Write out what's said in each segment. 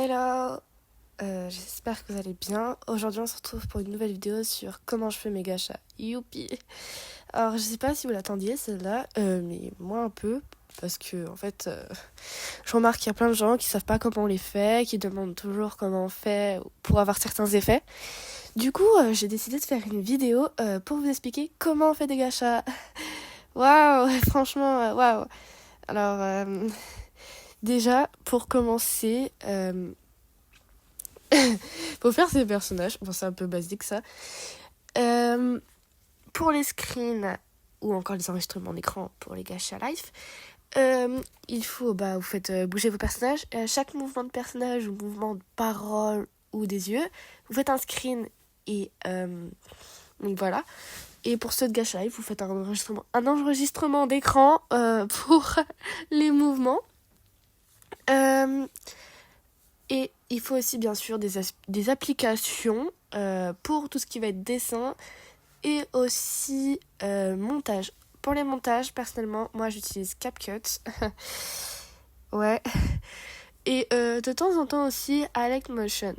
Hello, j'espère que vous allez bien. Aujourd'hui on se retrouve pour une nouvelle vidéo sur comment je fais mes gachas. Youpi. Alors je sais pas si vous l'attendiez celle-là, mais moi un peu, parce que en fait je remarque qu'il y a plein de gens qui savent pas comment on les fait, qui demandent toujours comment on fait pour avoir certains effets. Du coup j'ai décidé de faire une vidéo pour vous expliquer comment on fait des gachas. Waouh, franchement waouh. Alors déjà pour commencer... Faut faire ses personnages. Bon, c'est un peu basique ça. Euh, pour les screens ou encore les enregistrements d'écran pour les gachas live, il faut, vous faites bouger vos personnages. Et à chaque mouvement de personnage ou mouvement de parole ou des yeux, vous faites un screen et donc voilà. Et pour ceux de gacha live, vous faites un enregistrement d'écran pour les mouvements. Et il faut aussi bien sûr des applications pour tout ce qui va être dessin et aussi montage. Pour les montages, personnellement, moi j'utilise CapCut. Ouais. Et de temps en temps aussi Motion.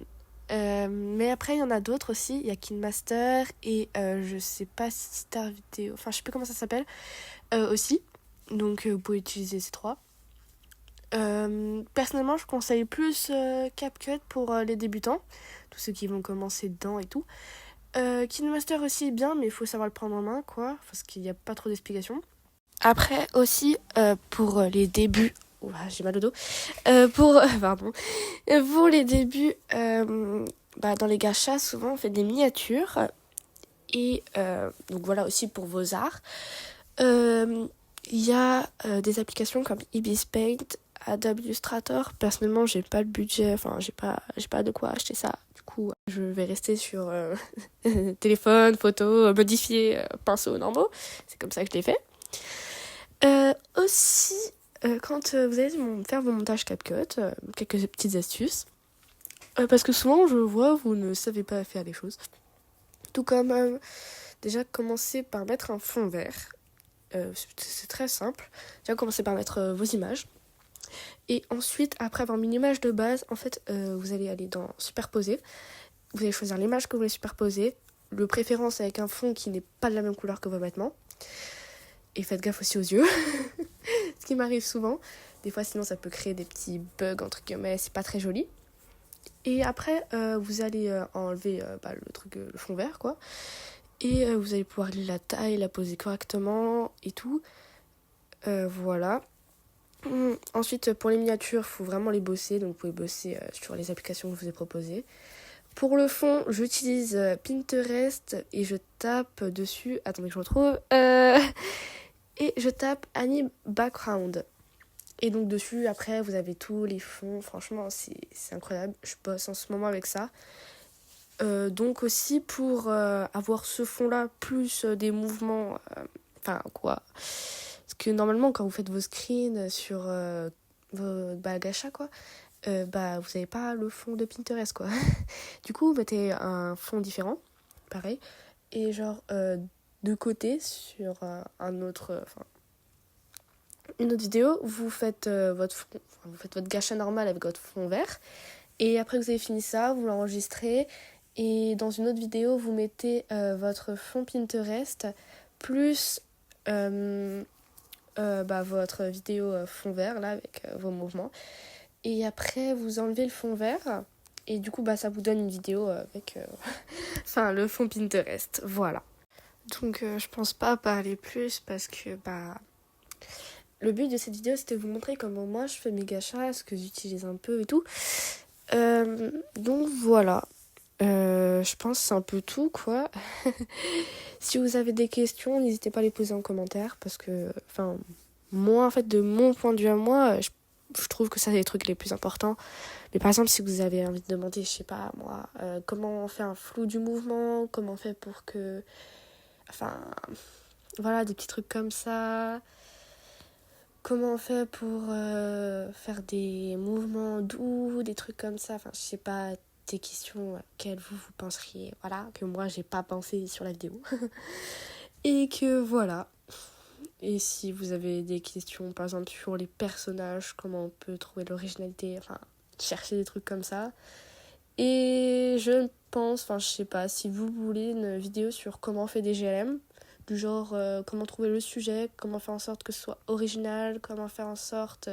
Mais après, il y en a d'autres aussi. Il y a KineMaster et je sais pas si Star Video. Enfin, je sais plus comment ça s'appelle. Aussi. Donc, vous pouvez utiliser ces trois. Personnellement, je conseille plus CapCut pour les débutants, tous ceux qui vont commencer dedans et tout. KineMaster aussi est bien, mais il faut savoir le prendre en main, quoi, parce qu'il n'y a pas trop d'explications. Après, aussi, pour les débuts... Ouah, j'ai mal au dos. Pardon. Pour les débuts, dans les gachas, souvent, on fait des miniatures. Et donc voilà, aussi pour vos arts. Il y a des applications comme Ibis Paint, Adobe Illustrator. Personnellement, j'ai pas le budget, enfin, j'ai pas de quoi acheter ça. Du coup, je vais rester sur téléphone, photo, modifier, pinceau normaux. C'est comme ça que je l'ai fait. Aussi, quand vous allez faire vos montages CapCut, quelques petites astuces. Parce que souvent, je vois, vous ne savez pas faire les choses. Tout comme, déjà, commencer par mettre un fond vert. C'est très simple. Déjà, commencez par mettre vos images. Et ensuite, après avoir mis une image de base, en fait, vous allez aller dans superposer. Vous allez choisir l'image que vous voulez superposer. De préférence avec un fond qui n'est pas de la même couleur que vos vêtements. Et faites gaffe aussi aux yeux. Ce qui m'arrive souvent. Des fois, sinon, ça peut créer des petits bugs, entre guillemets. C'est pas très joli. Et après, vous allez enlever le fond vert, quoi. Et vous allez pouvoir la taille, la poser correctement et tout. Voilà. Ensuite, pour les miniatures, il faut vraiment les bosser. Donc, vous pouvez bosser sur les applications que je vous ai proposées. Pour le fond, j'utilise Pinterest et je tape dessus. Attendez que je retrouve. Et je tape Anime Background. Et donc, dessus, après, vous avez tous les fonds. Franchement, c'est incroyable. Je bosse en ce moment avec ça. Donc, aussi, pour avoir ce fond-là, plus des mouvements. Parce que normalement, quand vous faites vos screens sur vos gachas, quoi, vous n'avez pas le fond de Pinterest, quoi. Du coup, vous mettez un fond différent, pareil, et genre de côté sur une autre vidéo, vous faites votre gacha normal avec votre fond vert, et après que vous avez fini ça, vous l'enregistrez, et dans une autre vidéo, vous mettez votre fond Pinterest plus votre vidéo fond vert là avec vos mouvements, et après vous enlevez le fond vert et du coup ça vous donne une vidéo avec le fond Pinterest. Voilà, donc je pense pas parler plus parce que le but de cette vidéo c'était de vous montrer comment moi je fais mes gachas, ce que j'utilise un peu et tout. Donc voilà, je pense que c'est un peu tout, quoi. Si vous avez des questions, n'hésitez pas à les poser en commentaire parce que, moi, en fait, de mon point de vue à moi, je trouve que ça, c'est les trucs les plus importants. Mais par exemple, si vous avez envie de demander, je sais pas, moi, comment on fait un flou du mouvement, comment on fait pour que... Voilà, des petits trucs comme ça. Comment on fait pour faire des mouvements doux, des trucs comme ça. Je sais pas, des questions auxquelles vous penseriez, voilà, que moi, j'ai pas pensé sur la vidéo. Et que voilà. Et si vous avez des questions, par exemple, sur les personnages, comment on peut trouver l'originalité, chercher des trucs comme ça. Et je pense, enfin je sais pas, si vous voulez une vidéo sur comment on fait des GLM, du genre comment trouver le sujet, comment faire en sorte que ce soit original, comment faire en sorte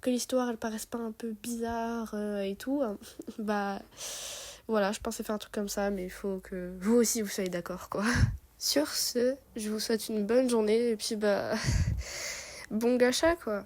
que l'histoire elle paraisse pas un peu bizarre et tout, bah voilà, je pensais faire un truc comme ça, mais il faut que vous aussi vous soyez d'accord quoi. Sur ce, je vous souhaite une bonne journée et puis bah bon gacha quoi.